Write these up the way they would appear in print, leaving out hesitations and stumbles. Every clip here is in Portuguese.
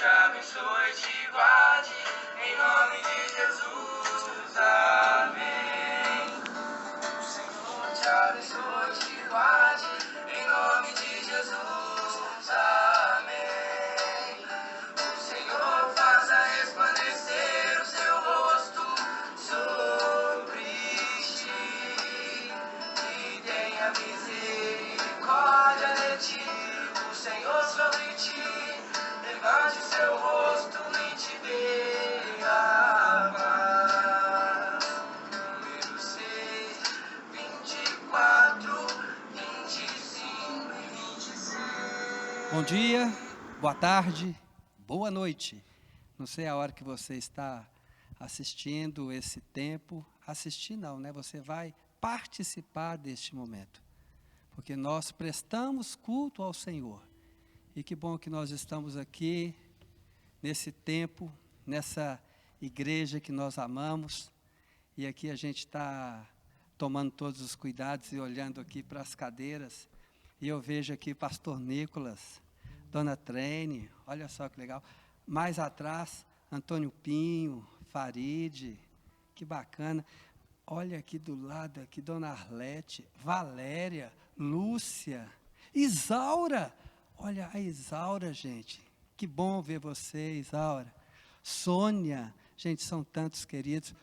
te abençoe e te guarde, em nome de Jesus, amém. O Senhor te abençoe e te guarde, em nome de Jesus, amém. O Senhor faça resplandecer o seu rosto sobre ti e tenha misericórdia de ti. O Senhor sobre ti levante o seu rosto e te dê a paz. Número 6, 24, 25 e 26. Bom dia, boa tarde, boa noite. Não sei a hora que você está assistindo esse tempo. Assistir não, né? Você vai participar deste momento. Porque nós prestamos culto ao Senhor. E que bom que nós estamos aqui, nesse tempo, nessa igreja que nós amamos. E aqui a gente está tomando todos os cuidados e olhando aqui para as cadeiras. E eu vejo aqui pastor Nicolas, dona Trene, olha só que legal. Mais atrás, Antônio Pinho, Farid, que bacana. Olha aqui do lado, aqui dona Arlete, Valéria, Lúcia, Isaura. Olha a Isaura, gente. Que bom ver você, Isaura. Sônia, gente, são tantos queridos.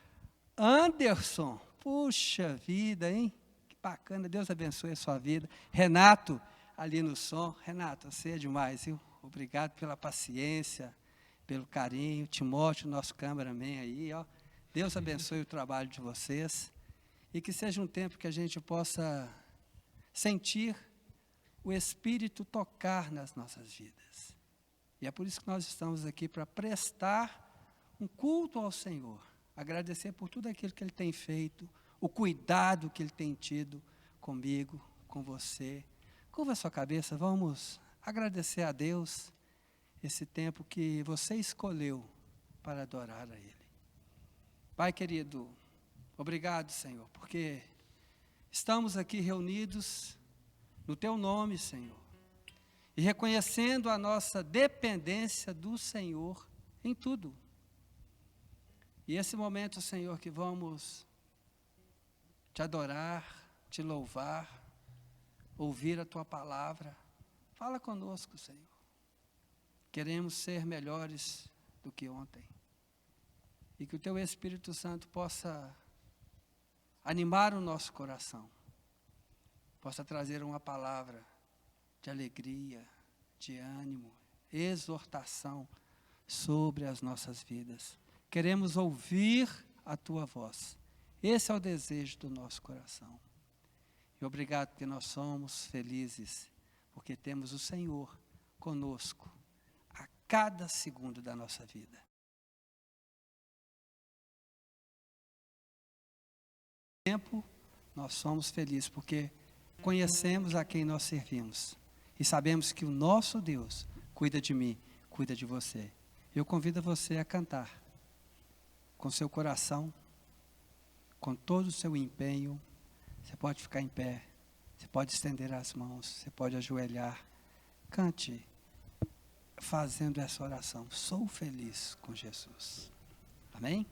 Anderson, puxa vida, hein? Que bacana, Deus abençoe a sua vida. Renato, ali no som. Renato, você é demais, viu? Obrigado pela paciência, pelo carinho. Timóteo, nosso cameraman aí, ó. Deus abençoe o trabalho de vocês. E que seja um tempo que a gente possa sentir o Espírito tocar nas nossas vidas. E é por isso que nós estamos aqui, para prestar um culto ao Senhor. Agradecer por tudo aquilo que Ele tem feito, o cuidado que Ele tem tido comigo, com você. Curva a sua cabeça, vamos agradecer a Deus esse tempo que você escolheu para adorar a Ele. Pai querido, obrigado, Senhor, porque estamos aqui reunidos no Teu nome, Senhor, e reconhecendo a nossa dependência do Senhor em tudo. E esse momento, Senhor, que vamos Te adorar, Te louvar, ouvir a Tua palavra, fala conosco, Senhor. Queremos ser melhores do que ontem. E que o Teu Espírito Santo possa animar o nosso coração, possa trazer uma palavra de alegria, de ânimo, exortação sobre as nossas vidas. Queremos ouvir a Tua voz. Esse é o desejo do nosso coração. E obrigado porque nós somos felizes, porque temos o Senhor conosco a cada segundo da nossa vida. Tempo, nós somos felizes porque conhecemos a quem nós servimos e sabemos que o nosso Deus cuida de mim, cuida de você. Eu convido você a cantar com seu coração, com todo o seu empenho. Você pode ficar em pé, você pode estender as mãos, você pode ajoelhar. Cante fazendo essa oração. Sou feliz com Jesus. Amém?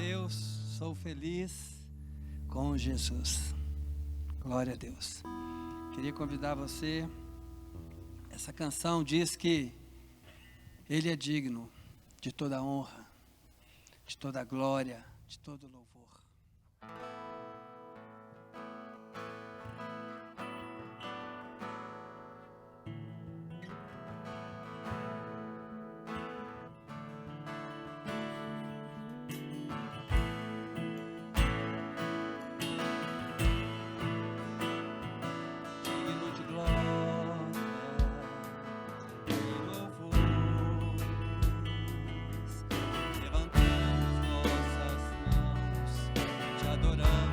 Deus, sou feliz com Jesus. Glória a Deus. Queria convidar você. Essa canção diz que Ele é digno de toda honra, de toda glória, de todo louvor. Levantamos nossas mãos, te adoramos.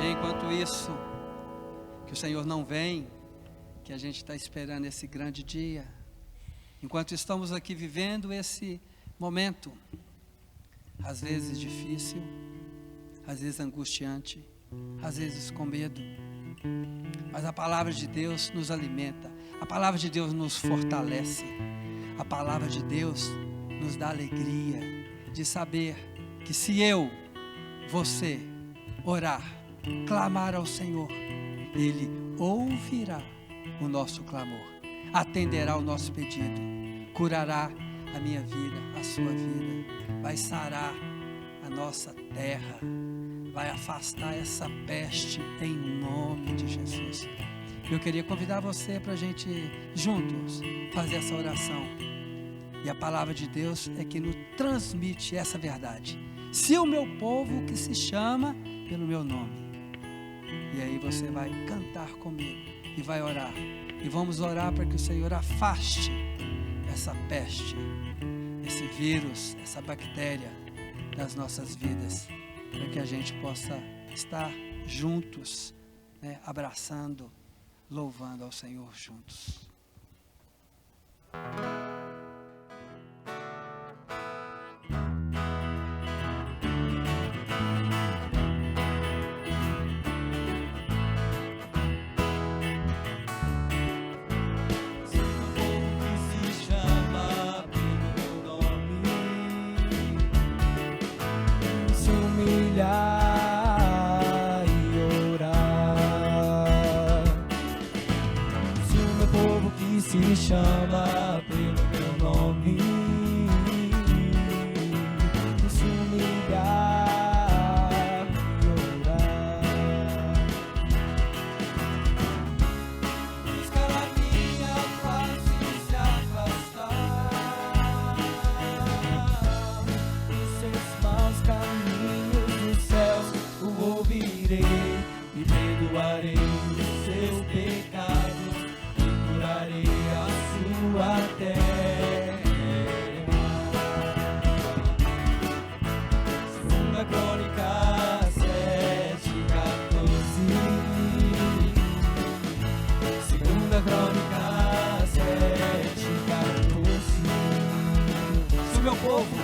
Enquanto isso, que o Senhor não vem, que a gente está esperando esse grande dia, enquanto estamos aqui vivendo esse momento, às vezes difícil, às vezes angustiante, às vezes com medo, mas a palavra de Deus nos alimenta, a palavra de Deus nos fortalece, a palavra de Deus nos dá alegria de saber que se eu, você, orar, clamar ao Senhor, Ele ouvirá o nosso clamor, atenderá o nosso pedido, curará a minha vida, a sua vida, vai sarar a nossa terra, vai afastar essa peste em nome de Jesus. Eu queria convidar você para a gente juntos fazer essa oração, e a palavra de Deus é que nos transmite essa verdade: se o meu povo que se chama pelo meu nome. E aí você vai cantar comigo e vai orar. E vamos orar para que o Senhor afaste essa peste, esse vírus, essa bactéria das nossas vidas, para que a gente possa estar juntos, né, abraçando, louvando ao Senhor juntos. Se chama pelo meu nome, se humilhar e orar, buscar a minha face e se afastar dos seus maus caminhos dos céus, o ouvirei e perdoarei os seus pecados, curarei a sua terra. Segunda Crônica 7:14. Segunda Crônica 7:14. Se o meu povo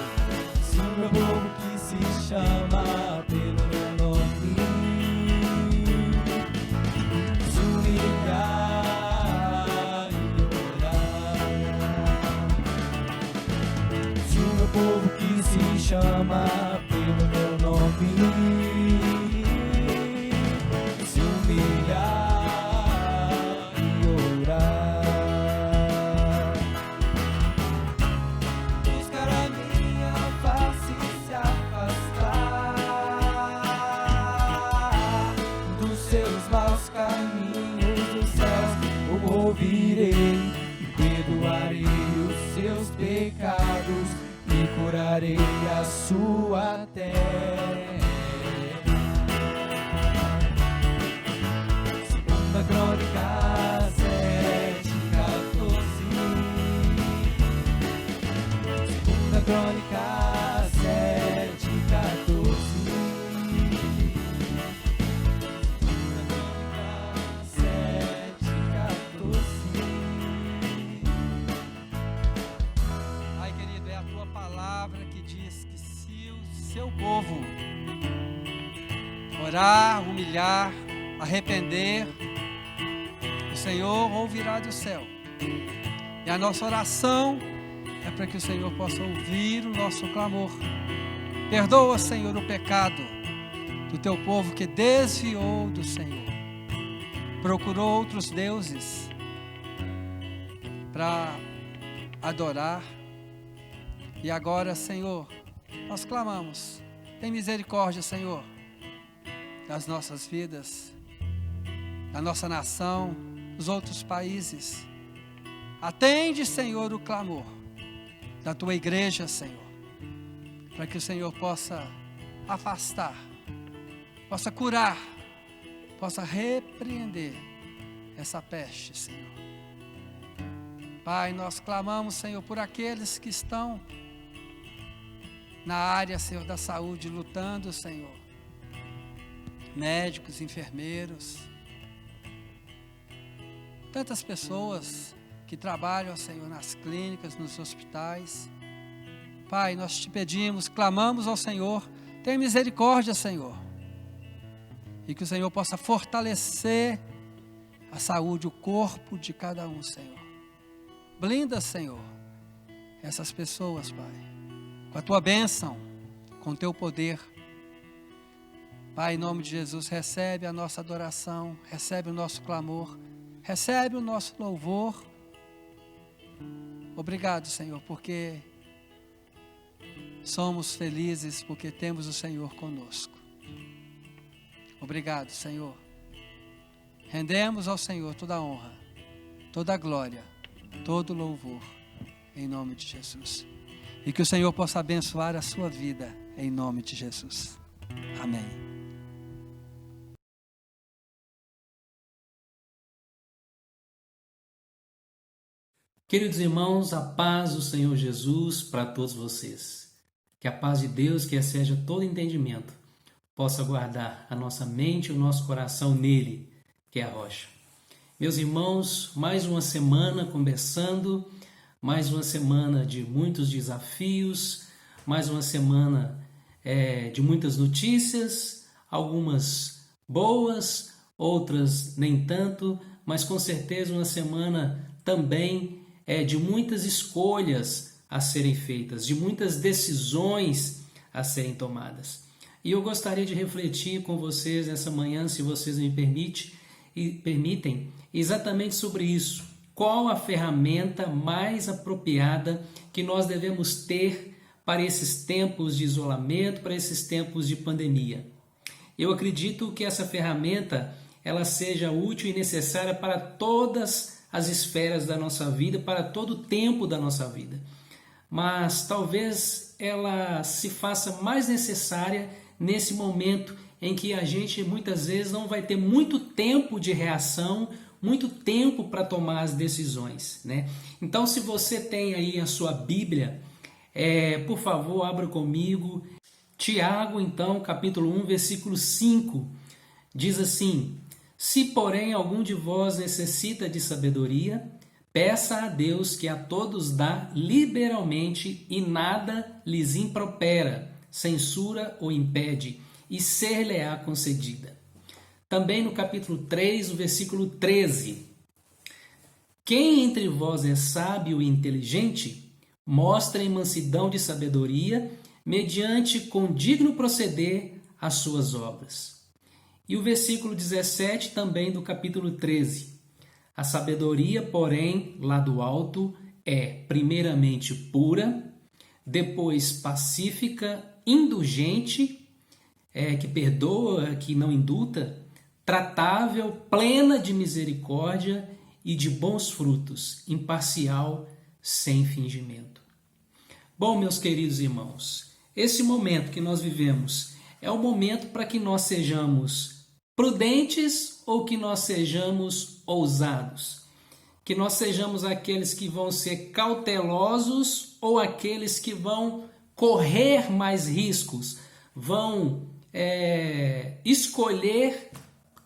que se chama pelo meu nome se humilhar, povo que se chama pelo meu nome se humilhar e orar, buscar a minha face e se afastar dos seus maus caminhos dos céus, eu ouvirei e perdoarei os seus pecados e curarei a sua terra. Segunda Crônica 7:14. Segunda Crônica 7:14. Segunda Crônica 7:14. Ai, querido, é a tua palavra que diz que se o seu povo orar, humilhar, arrepender, o Senhor ouvirá do céu. E a nossa oração é para que o Senhor possa ouvir o nosso clamor. Perdoa, Senhor, o pecado do teu povo que desviou do Senhor, procurou outros deuses para adorar. E agora, Senhor, nós clamamos, tem misericórdia, Senhor, das nossas vidas. da nossa nação, dos outros países. Atende, Senhor, o clamor da tua igreja, Senhor, para que o Senhor possa afastar, possa curar, possa repreender essa peste, Senhor. Pai, nós clamamos, Senhor, por aqueles que estão na área, Senhor, da saúde, lutando, Senhor. Médicos, enfermeiros, tantas pessoas que trabalham, Senhor, nas clínicas, nos hospitais. Pai, nós te pedimos, clamamos ao Senhor, tenha misericórdia, Senhor, e que o Senhor possa fortalecer a saúde, o corpo de cada um, Senhor. Blinda, Senhor, essas pessoas, Pai, com a tua bênção, com o teu poder. Pai, em nome de Jesus, recebe a nossa adoração, recebe o nosso clamor, recebe o nosso louvor. Obrigado, Senhor, porque somos felizes, porque temos o Senhor conosco. Obrigado, Senhor. Rendemos ao Senhor toda a honra, toda a glória, todo o louvor, em nome de Jesus. E que o Senhor possa abençoar a sua vida, em nome de Jesus. Amém. Queridos irmãos, a paz do Senhor Jesus para todos vocês. Que a paz de Deus, que excede todo entendimento, possa guardar a nossa mente e o nosso coração nele, que é a rocha. Meus irmãos, mais uma semana conversando, mais uma semana de muitos desafios, mais uma semana de muitas notícias, algumas boas, outras nem tanto, mas com certeza uma semana também de muitas escolhas a serem feitas, de muitas decisões a serem tomadas. E eu gostaria de refletir com vocês essa manhã, se vocês me permitem, exatamente sobre isso. Qual a ferramenta mais apropriada que nós devemos ter para esses tempos de isolamento, para esses tempos de pandemia? Eu acredito que essa ferramenta ela seja útil e necessária para todas as esferas da nossa vida, para todo o tempo da nossa vida. Mas talvez ela se faça mais necessária nesse momento em que a gente muitas vezes não vai ter muito tempo de reação, muito tempo para tomar as decisões, né? Então, se você tem aí a sua Bíblia, por favor, abra comigo. Tiago, então, capítulo 1, versículo 5, diz assim: se, porém, algum de vós necessita de sabedoria, peça a Deus que a todos dá liberalmente e nada lhes impropera, censura ou impede, e ser-lhe-á concedida. Também no capítulo 3, o versículo 13. Quem entre vós é sábio e inteligente, mostre mansidão de sabedoria, mediante com digno proceder as suas obras. E o versículo 17 também do capítulo 13. A sabedoria, porém, lá do alto, é primeiramente pura, depois pacífica, indulgente, que perdoa, que não indulta, tratável, plena de misericórdia e de bons frutos, imparcial, sem fingimento. Bom, meus queridos irmãos, esse momento que nós vivemos é o momento para que nós sejamos prudentes ou que nós sejamos ousados, que nós sejamos aqueles que vão ser cautelosos ou aqueles que vão correr mais riscos, vão escolher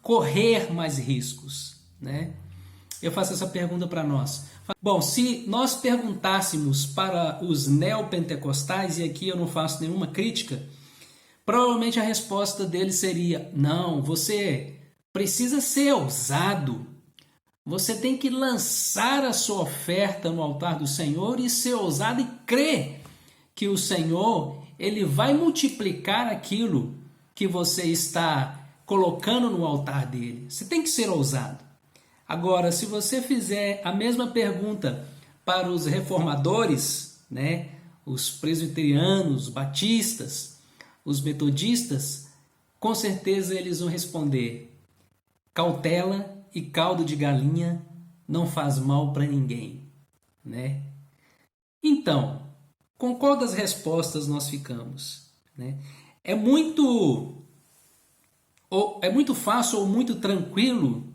correr mais riscos, né? Eu faço essa pergunta para nós. Bom, se nós perguntássemos para os neopentecostais, e aqui eu não faço nenhuma crítica, provavelmente a resposta deles seria: não, você precisa ser ousado, você tem que lançar a sua oferta no altar do Senhor e ser ousado e crer que o Senhor ele vai multiplicar aquilo que você está colocando no altar dele. Você tem que ser ousado. Agora, se você fizer a mesma pergunta para os reformadores, né, os presbiterianos, os batistas, os metodistas, com certeza eles vão responder: cautela e caldo de galinha não faz mal para ninguém, né? Então, com qual das respostas nós ficamos, né? É muito fácil ou muito tranquilo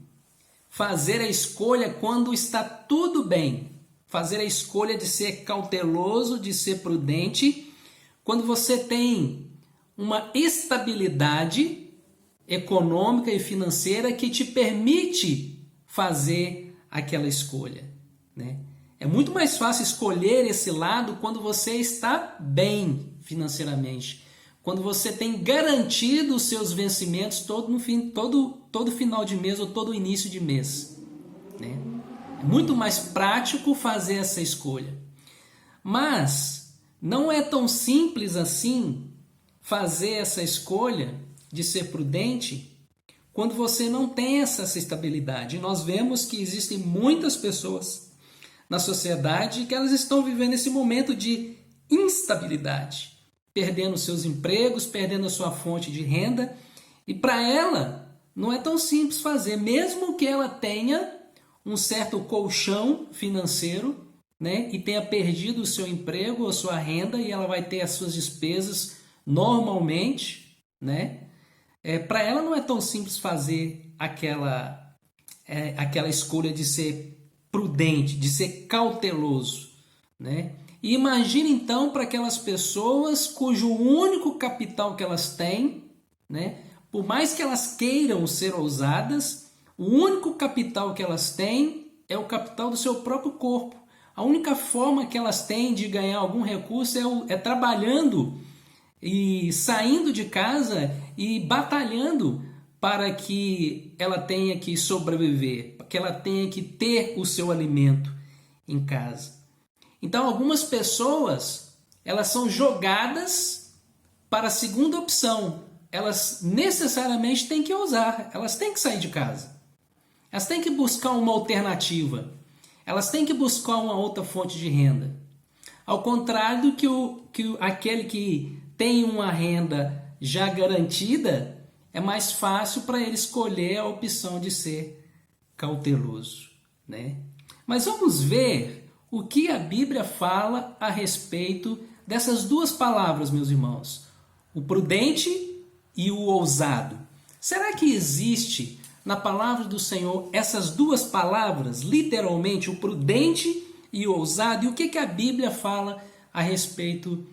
fazer a escolha quando está tudo bem. Fazer a escolha de ser cauteloso, de ser prudente, quando você tem uma estabilidade econômica e financeira que te permite fazer aquela escolha, né? É muito mais fácil escolher esse lado quando você está bem financeiramente, quando você tem garantido os seus vencimentos todo final de mês ou todo início de mês, né? É muito mais prático fazer essa escolha. Mas não é tão simples assim fazer essa escolha de ser prudente quando você não tem essa estabilidade. E nós vemos que existem muitas pessoas na sociedade que elas estão vivendo esse momento de instabilidade, perdendo seus empregos, perdendo a sua fonte de renda, e para ela não é tão simples fazer, mesmo que ela tenha um certo colchão financeiro, né, e tenha perdido o seu emprego ou sua renda, e ela vai ter as suas despesas normalmente, né? Para ela não é tão simples fazer aquela escolha de ser prudente, de ser cauteloso, né? E imagine então para aquelas pessoas cujo único capital que elas têm, né, por mais que elas queiram ser ousadas, o único capital que elas têm é o capital do seu próprio corpo. A única forma que elas têm de ganhar algum recurso é trabalhando e saindo de casa e batalhando para que ela tenha que sobreviver, para que ela tenha que ter o seu alimento em casa. Então, algumas pessoas, elas são jogadas para a segunda opção. Elas necessariamente têm que ousar, elas têm que sair de casa. Elas têm que buscar uma alternativa. Elas têm que buscar uma outra fonte de renda. Ao contrário do que aquele que tem uma renda já garantida, é mais fácil para ele escolher a opção de ser cauteloso, né? Mas vamos ver o que a Bíblia fala a respeito dessas duas palavras, meus irmãos. O prudente e o ousado. Será que existe na palavra do Senhor essas duas palavras, literalmente, o prudente e o ousado? E o que a Bíblia fala a respeito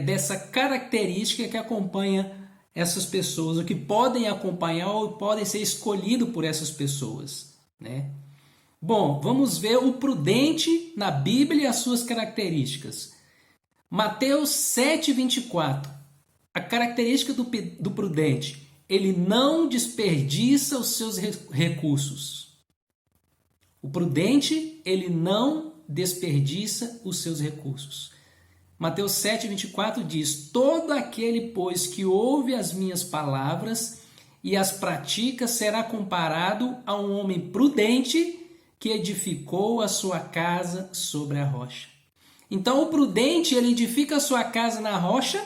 dessa característica que acompanha essas pessoas, o que podem acompanhar ou podem ser escolhidos por essas pessoas, né? Bom, vamos ver o prudente na Bíblia e as suas características. Mateus 7,24. A característica do prudente: ele não desperdiça os seus recursos. O prudente, ele não desperdiça os seus recursos. Mateus 7,24 diz: todo aquele, pois, que ouve as minhas palavras e as pratica será comparado a um homem prudente que edificou a sua casa sobre a rocha. Então, o prudente, ele edifica a sua casa na rocha,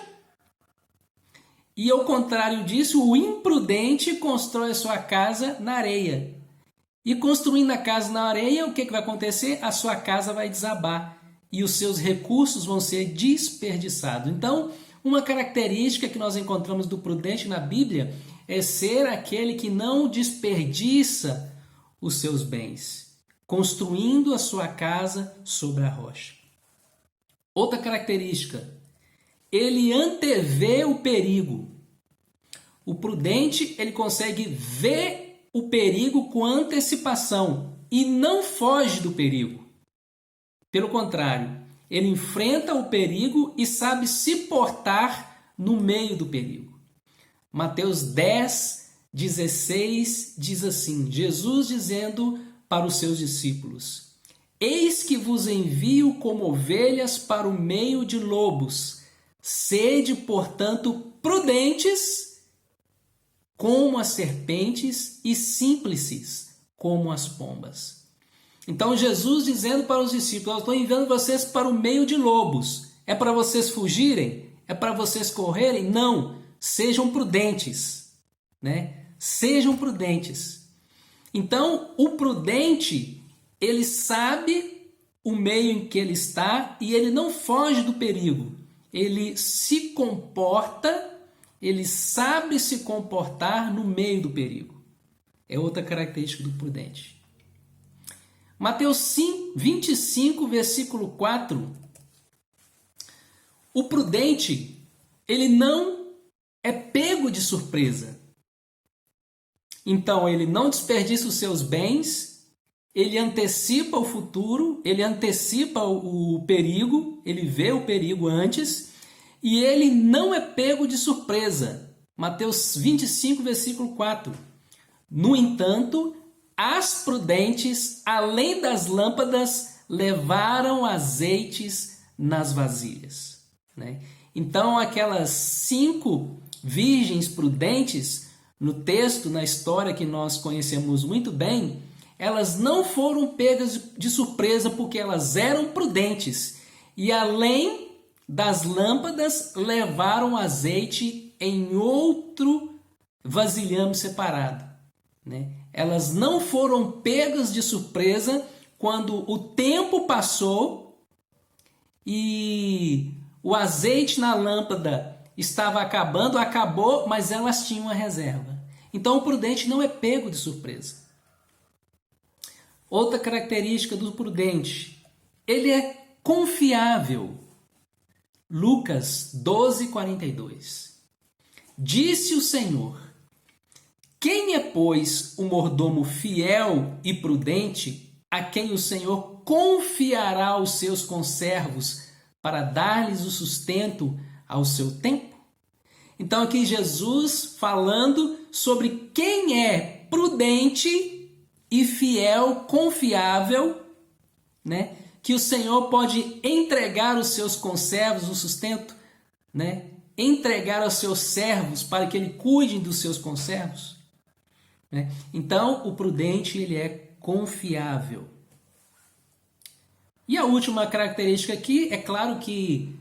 e ao contrário disso, o imprudente constrói a sua casa na areia. E construindo a casa na areia, o que vai acontecer? A sua casa vai desabar e os seus recursos vão ser desperdiçados. Então, uma característica que nós encontramos do prudente na Bíblia é ser aquele que não desperdiça os seus bens, construindo a sua casa sobre a rocha. Outra característica: ele antevê o perigo. O prudente, ele consegue ver o perigo com antecipação e não foge do perigo. Pelo contrário, ele enfrenta o perigo e sabe se portar no meio do perigo. Mateus 10:16 diz assim, Jesus dizendo para os seus discípulos: eis que vos envio como ovelhas para o meio de lobos. Sede, portanto, prudentes como as serpentes e simples como as pombas. Então Jesus dizendo para os discípulos: eu estou enviando vocês para o meio de lobos. É para vocês fugirem? É para vocês correrem? Não. Sejam prudentes, né? Sejam prudentes. Então, o prudente, ele sabe o meio em que ele está e ele não foge do perigo. Ele se comporta, ele sabe se comportar no meio do perigo. É outra característica do prudente. Mateus 25, versículo 4. O prudente, ele não é pego de surpresa. Então, ele não desperdiça os seus bens, ele antecipa o futuro, ele antecipa o perigo, ele vê o perigo antes, e ele não é pego de surpresa. Mateus 25, versículo 4. No entanto, as prudentes, além das lâmpadas, levaram azeites nas vasilhas. Né? Então, aquelas 5 virgens prudentes, no texto, na história que nós conhecemos muito bem, elas não foram pegas de surpresa porque elas eram prudentes. E além das lâmpadas, levaram azeite em outro vasilhame separado. Né? Elas não foram pegas de surpresa quando o tempo passou e o azeite na lâmpada estava acabou, mas elas tinham uma reserva. Então o prudente não é pego de surpresa. Outra característica do prudente, ele é confiável. Lucas 12:42. Disse o Senhor: quem é, pois, o mordomo fiel e prudente, a quem o Senhor confiará os seus conservos para dar-lhes o sustento ao seu tempo? Então aqui Jesus falando sobre quem é prudente e fiel, confiável, né? Que o Senhor pode entregar os seus conservos, o sustento, né? Entregar aos seus servos para que ele cuide dos seus conservos. Né? Então o prudente, ele é confiável. E a última característica aqui, é claro que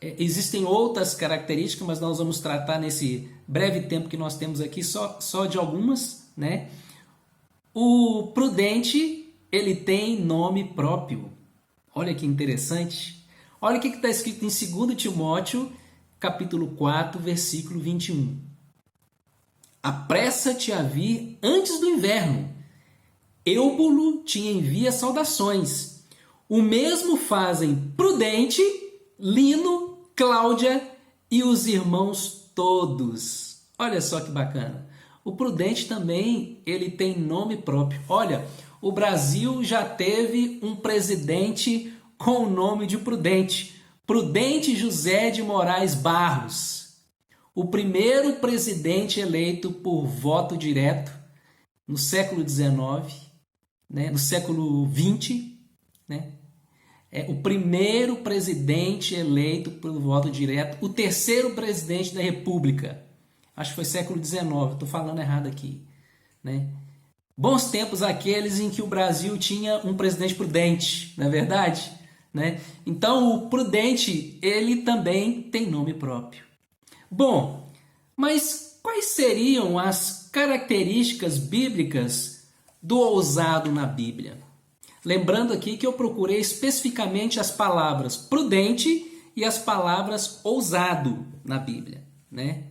existem outras características, mas nós vamos tratar nesse breve tempo que nós temos aqui só de algumas, né? O prudente, ele tem nome próprio. Olha que interessante. Olha o que está escrito em 2 Timóteo, capítulo 4, versículo 21. Apressa-te a vir antes do inverno. Eubulo te envia saudações. O mesmo fazem Prudente, Lino, Cláudia e os irmãos todos. Olha só que bacana. O Prudente também, ele tem nome próprio. Olha, o Brasil já teve um presidente com o nome de Prudente. Prudente José de Moraes Barros. O primeiro presidente eleito por voto direto no século XIX, né, no século XX, né? O primeiro presidente eleito por voto direto, o terceiro presidente da República. Acho que foi século XIX, estou falando errado aqui. Né? Bons tempos aqueles em que o Brasil tinha um presidente prudente, não é verdade? Né? Então o prudente, ele também tem nome próprio. Bom, mas quais seriam as características bíblicas do ousado na Bíblia? Lembrando aqui que eu procurei especificamente as palavras prudente e as palavras ousado na Bíblia, né?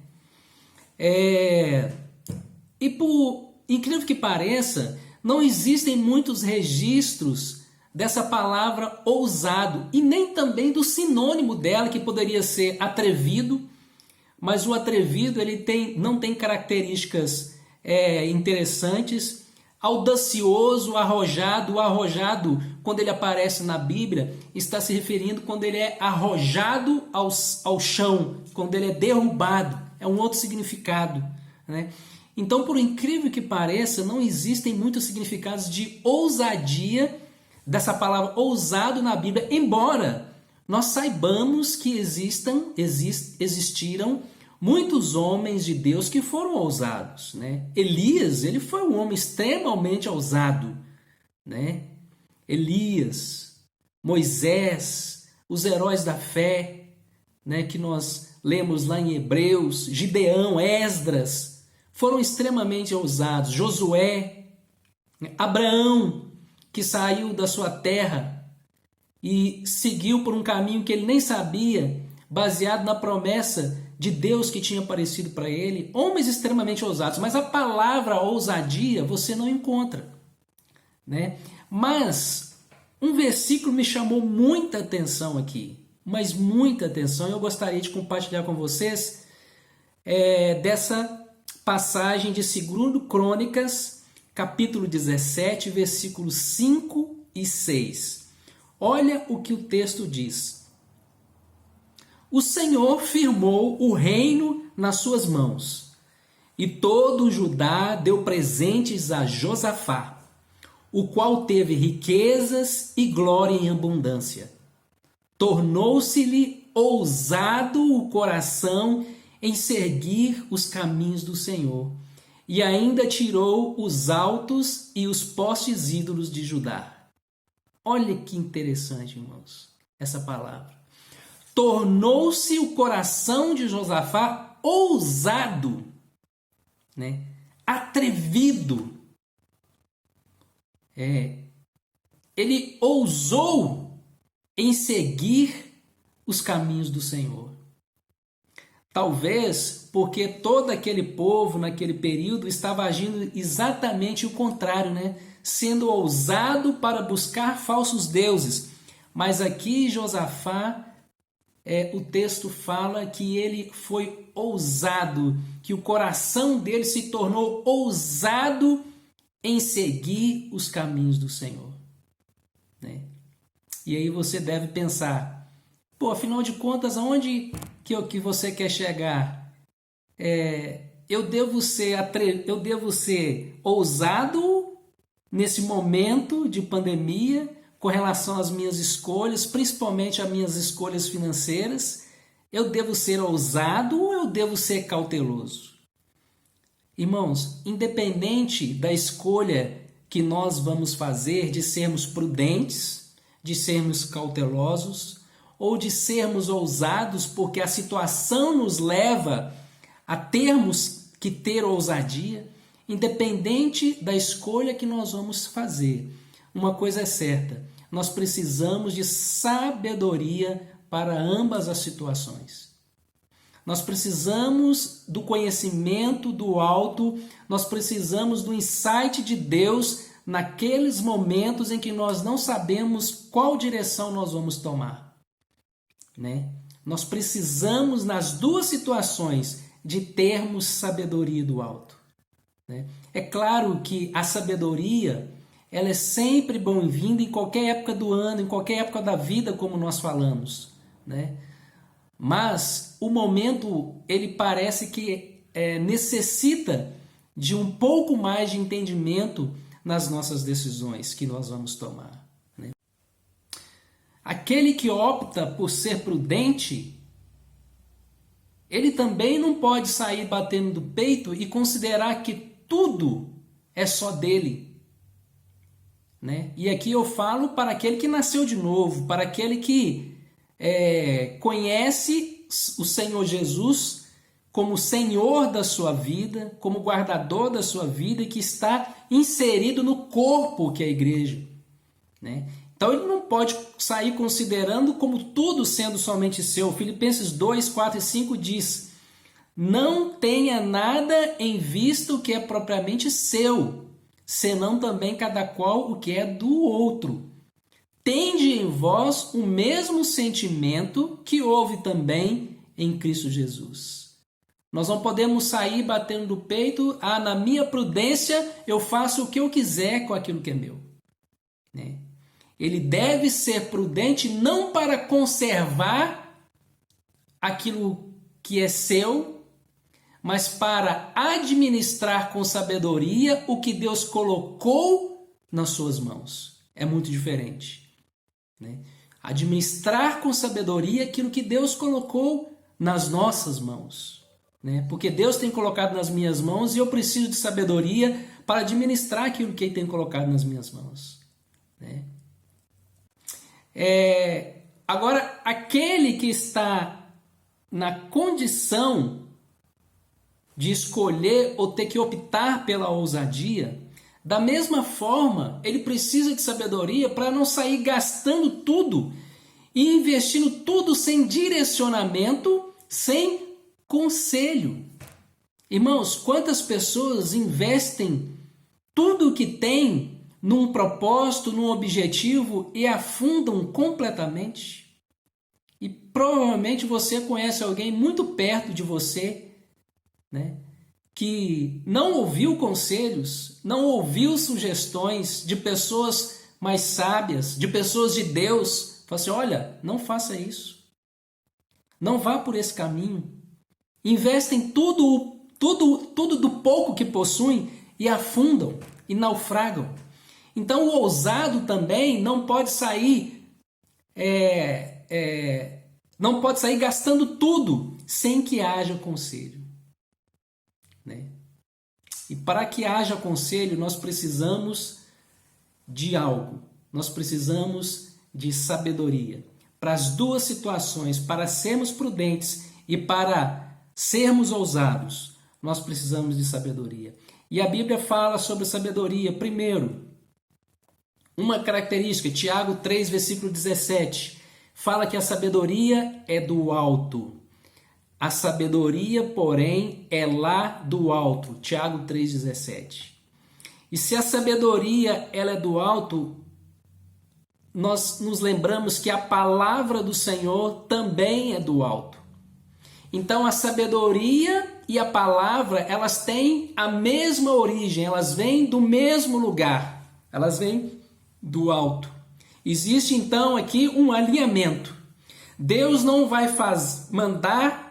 E por incrível que pareça, não existem muitos registros dessa palavra ousado e nem também do sinônimo dela, que poderia ser atrevido, mas o atrevido ele não tem características interessantes. Audacioso, arrojado. O arrojado, quando ele aparece na Bíblia, está se referindo quando ele é arrojado ao chão, quando ele é derrubado. É um outro significado, né? Então, por incrível que pareça, não existem muitos significados de ousadia dessa palavra ousado na Bíblia, embora nós saibamos que existiram muitos homens de Deus que foram ousados, né? Elias, ele foi um homem extremamente ousado, né? Elias, Moisés, os heróis da fé, né? Que nós lemos lá em Hebreus, Gideão, Esdras, foram extremamente ousados. Josué, Abraão, que saiu da sua terra e seguiu por um caminho que ele nem sabia, baseado na promessa de Deus que tinha aparecido para ele. Homens extremamente ousados, mas a palavra ousadia você não encontra, né? Mas um versículo me chamou muita atenção aqui, mas muita atenção, e eu gostaria de compartilhar com vocês dessa passagem de 2 Crônicas, capítulo 17, versículos 5 e 6. Olha o que o texto diz. O Senhor firmou o reino nas suas mãos, e todo o Judá deu presentes a Josafá, o qual teve riquezas e glória em abundância. Tornou-se-lhe ousado o coração em seguir os caminhos do Senhor, e ainda tirou os altos e os postes ídolos de Judá. Olha que interessante, irmãos, essa palavra. Tornou-se o coração de Josafá ousado, né? Atrevido. Ele ousou em seguir os caminhos do Senhor. Talvez porque todo aquele povo naquele período estava agindo exatamente o contrário, né? Sendo ousado para buscar falsos deuses. Mas aqui Josafá, o texto fala que ele foi ousado, que o coração dele se tornou ousado em seguir os caminhos do Senhor, né? E aí você deve pensar, afinal de contas, aonde que você quer chegar? Eu devo ser ousado nesse momento de pandemia com relação às minhas escolhas, principalmente às minhas escolhas financeiras? Eu devo ser ousado ou eu devo ser cauteloso? Irmãos, independente da escolha que nós vamos fazer de sermos prudentes, de sermos cautelosos ou de sermos ousados porque a situação nos leva a termos que ter ousadia, independente da escolha que nós vamos fazer, uma coisa é certa, nós precisamos de sabedoria para ambas as situações. Nós precisamos do conhecimento do alto, nós precisamos do insight de Deus naqueles momentos em que nós não sabemos qual direção nós vamos tomar, né? Nós precisamos, nas duas situações, de termos sabedoria do alto, né? É claro que a sabedoria, ela é sempre bem-vinda em qualquer época do ano, em qualquer época da vida, como nós falamos, né? Mas o momento, ele parece que necessita de um pouco mais de entendimento nas nossas decisões que nós vamos tomar, né? Aquele que opta por ser prudente, ele também não pode sair batendo do peito e considerar que tudo é só dele, né? E aqui eu falo para aquele que nasceu de novo, para aquele que conhece o Senhor Jesus como Senhor da sua vida, como guardador da sua vida e que está inserido no corpo que é a igreja, né? Então ele não pode sair considerando como tudo sendo somente seu. Filipenses 2, 4 e 5 diz: não tenha nada em vista o que é propriamente seu, senão também cada qual o que é do outro. Tende em vós o mesmo sentimento que houve também em Cristo Jesus. Nós não podemos sair batendo do peito, na minha prudência eu faço o que eu quiser com aquilo que é meu, né? Ele deve ser prudente não para conservar aquilo que é seu, mas para administrar com sabedoria o que Deus colocou nas suas mãos. É muito diferente, né? Administrar com sabedoria aquilo que Deus colocou nas nossas mãos, né? Porque Deus tem colocado nas minhas mãos e eu preciso de sabedoria para administrar aquilo que Ele tem colocado nas minhas mãos, né? Agora, aquele que está na condição de escolher ou ter que optar pela ousadia, Da mesma forma, ele precisa de sabedoria para não sair gastando tudo e investindo tudo sem direcionamento, sem conselho. Irmãos, quantas pessoas investem tudo o que tem num propósito, num objetivo e afundam completamente? E provavelmente você conhece alguém muito perto de você, né, que não ouviu conselhos, não ouviu sugestões de pessoas mais sábias, de pessoas de Deus. Fala assim, olha, não faça isso. Não vá por esse caminho. Investem tudo do pouco que possuem e afundam e naufragam. Então o ousado também não pode sair gastando tudo sem que haja conselho, né? E para que haja conselho, nós precisamos de algo. Nós precisamos de sabedoria. Para as duas situações, para sermos prudentes e para sermos ousados, nós precisamos de sabedoria. E a Bíblia fala sobre sabedoria. Primeiro, uma característica, Tiago 3, versículo 17, fala que a sabedoria é do alto. A sabedoria, porém, é lá do alto. Tiago 3,17. E se a sabedoria ela é do alto, nós nos lembramos que a palavra do Senhor também é do alto. Então a sabedoria e a palavra, elas têm a mesma origem, elas vêm do mesmo lugar, elas vêm do alto. Existe então aqui um alinhamento. Deus não vai mandar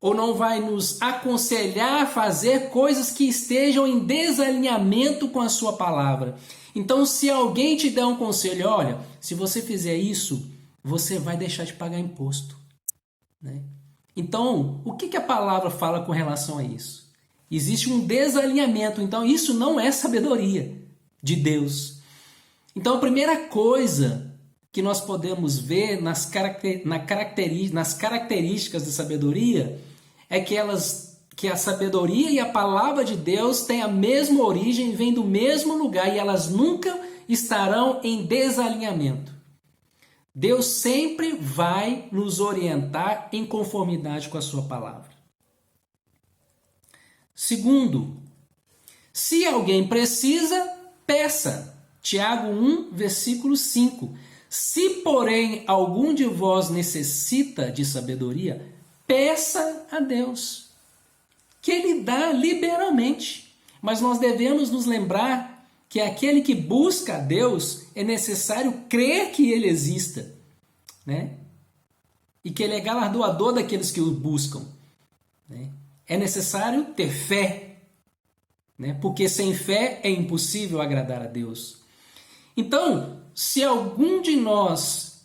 ou não vai nos aconselhar a fazer coisas que estejam em desalinhamento com a sua palavra. Então, se alguém te der um conselho, olha, se você fizer isso, você vai deixar de pagar imposto, né? Então, o que a palavra fala com relação a isso? Existe um desalinhamento, então isso não é sabedoria de Deus. Então, a primeira coisa que nós podemos ver nas características da sabedoria é que a sabedoria e a palavra de Deus têm a mesma origem, vêm do mesmo lugar e elas nunca estarão em desalinhamento. Deus sempre vai nos orientar em conformidade com a sua palavra. Segundo, se alguém precisa, peça. Tiago 1, versículo 5. Se, porém, algum de vós necessita de sabedoria, peça a Deus, que Ele dá liberalmente. Mas nós devemos nos lembrar que aquele que busca a Deus é necessário crer que Ele exista, né? E que Ele é galardoador daqueles que o buscam, né? É necessário ter fé, né? Porque sem fé é impossível agradar a Deus. Então, se algum de nós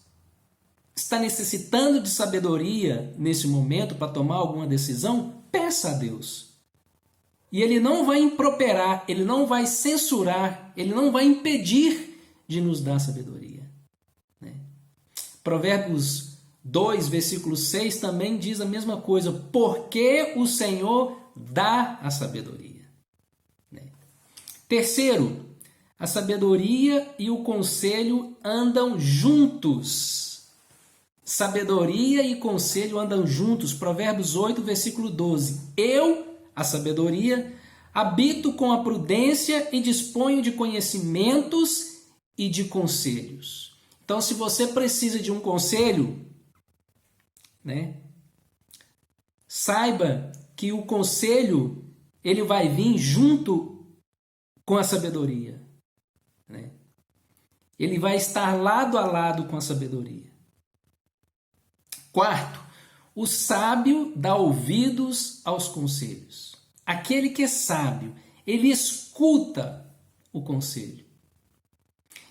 está necessitando de sabedoria nesse momento para tomar alguma decisão, peça a Deus. E Ele não vai improperar, Ele não vai censurar, Ele não vai impedir de nos dar sabedoria, né? Provérbios 2, versículo 6 também diz a mesma coisa, porque o Senhor dá a sabedoria, né? Terceiro, a sabedoria e o conselho andam juntos. Sabedoria e conselho andam juntos. Provérbios 8, versículo 12. Eu, a sabedoria, habito com a prudência e disponho de conhecimentos e de conselhos. Então, se você precisa de um conselho, né, saiba que o conselho ele vai vir junto com a sabedoria, né? Ele vai estar lado a lado com a sabedoria. Quarto, o sábio dá ouvidos aos conselhos. Aquele que é sábio, ele escuta o conselho.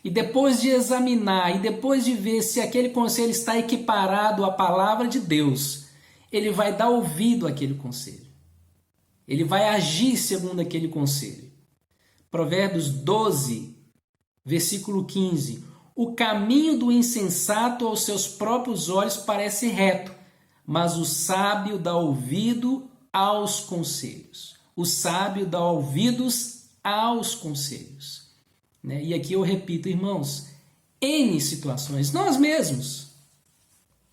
E depois de examinar, e depois de ver se aquele conselho está equiparado à palavra de Deus, ele vai dar ouvido àquele conselho. Ele vai agir segundo aquele conselho. Provérbios 12, versículo 15. O caminho do insensato aos seus próprios olhos parece reto, mas o sábio dá ouvido aos conselhos. O sábio dá ouvidos aos conselhos. Né? E aqui eu repito, irmãos, N situações, nós mesmos.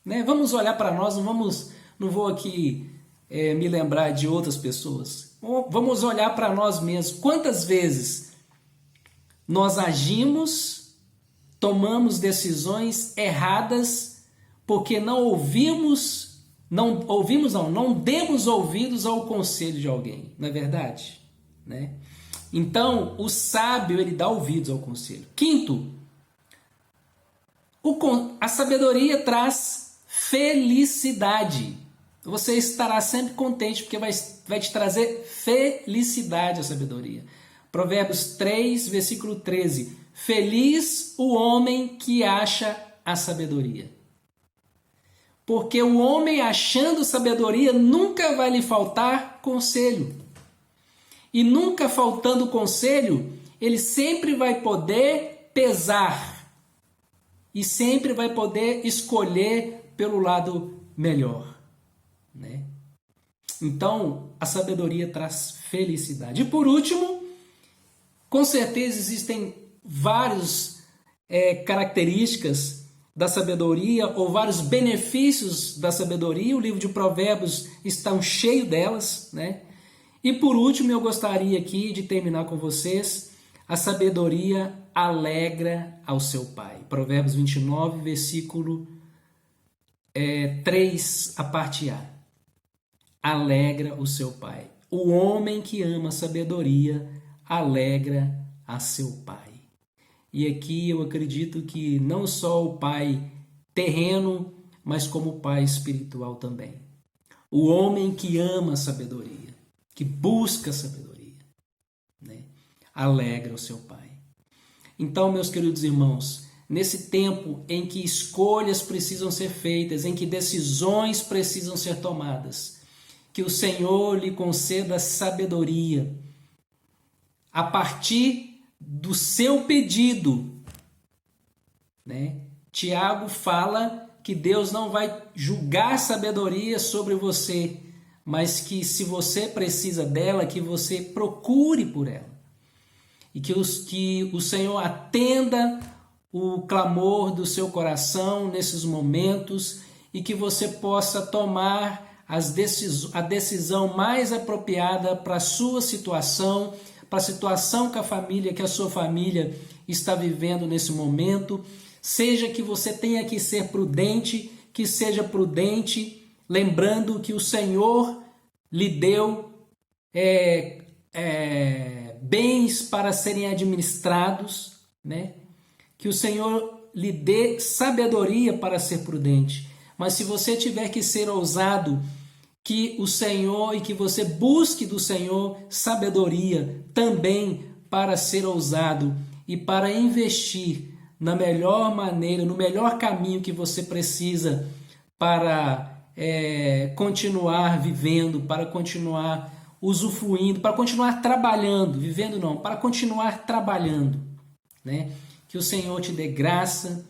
Né? Vamos olhar para nós, não vou aqui me lembrar de outras pessoas. Vamos olhar para nós mesmos. Quantas vezes nós agimos, tomamos decisões erradas porque não demos ouvidos ao conselho de alguém, não é verdade? Né? Então, o sábio, ele dá ouvidos ao conselho. Quinto, a sabedoria traz felicidade. Você estará sempre contente, porque vai te trazer felicidade a sabedoria. Provérbios 3, versículo 13. Feliz o homem que acha a sabedoria. Porque o homem achando sabedoria nunca vai lhe faltar conselho. E nunca faltando conselho, ele sempre vai poder pesar. E sempre vai poder escolher pelo lado melhor. Né? Então, a sabedoria traz felicidade. E por último, com certeza existem várias características da sabedoria ou vários benefícios da sabedoria. O livro de Provérbios está cheio delas, né? E por último, eu gostaria aqui de terminar com vocês: a sabedoria alegra ao seu pai. Provérbios 29, versículo 3, a parte A. Alegra o seu pai. O homem que ama a sabedoria alegra a seu pai. E aqui eu acredito que não só o pai terreno, mas como o pai espiritual também. O homem que ama a sabedoria, que busca a sabedoria, né, alegra o seu pai. Então, meus queridos irmãos, nesse tempo em que escolhas precisam ser feitas, em que decisões precisam ser tomadas, que o Senhor lhe conceda sabedoria a partir do seu pedido, né? Tiago fala que Deus não vai julgar sabedoria sobre você, mas que se você precisa dela, que você procure por ela. E que o Senhor atenda o clamor do seu coração nesses momentos e que você possa tomar a decisão mais apropriada para a sua situação, para a situação que a sua família está vivendo nesse momento. Seja que você tenha que ser prudente, que seja prudente, lembrando que o Senhor lhe deu bens para serem administrados, né? Que o Senhor lhe dê sabedoria para ser prudente. Mas se você tiver que ser ousado, que o Senhor e que você busque do Senhor sabedoria também para ser ousado e para investir na melhor maneira, no melhor caminho que você precisa para continuar vivendo, para continuar usufruindo, para continuar trabalhando, vivendo não, para continuar trabalhando, né? Que o Senhor te dê graça,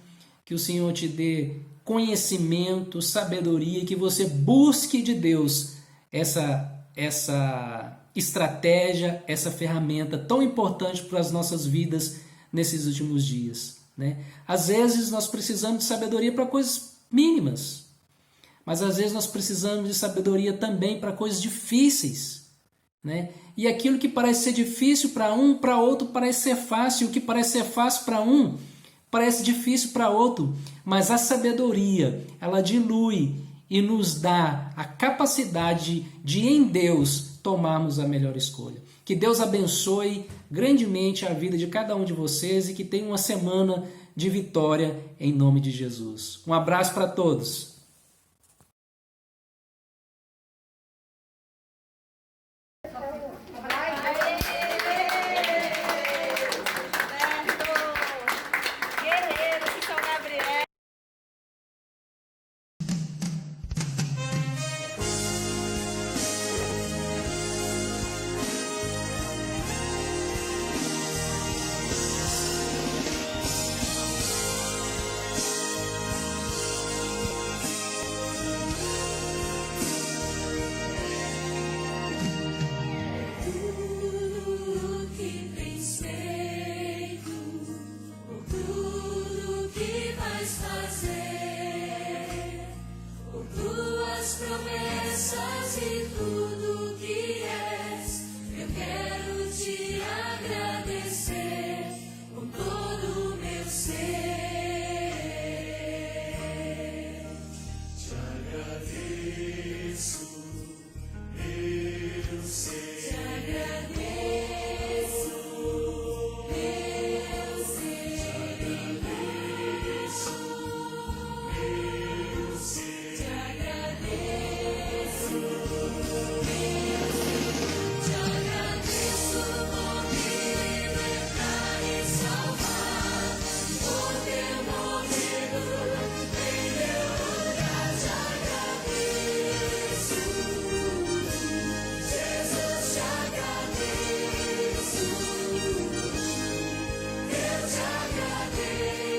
que o Senhor te dê conhecimento, sabedoria, e que você busque de Deus essa estratégia, essa ferramenta tão importante para as nossas vidas nesses últimos dias, né? Às vezes nós precisamos de sabedoria para coisas mínimas, mas às vezes nós precisamos de sabedoria também para coisas difíceis, né? E aquilo que parece ser difícil para um, para outro parece ser fácil. O que parece ser fácil para um parece difícil para outro, mas a sabedoria, ela dilui e nos dá a capacidade de, em Deus, tomarmos a melhor escolha. Que Deus abençoe grandemente a vida de cada um de vocês e que tenha uma semana de vitória em nome de Jesus. Um abraço para todos. Deus.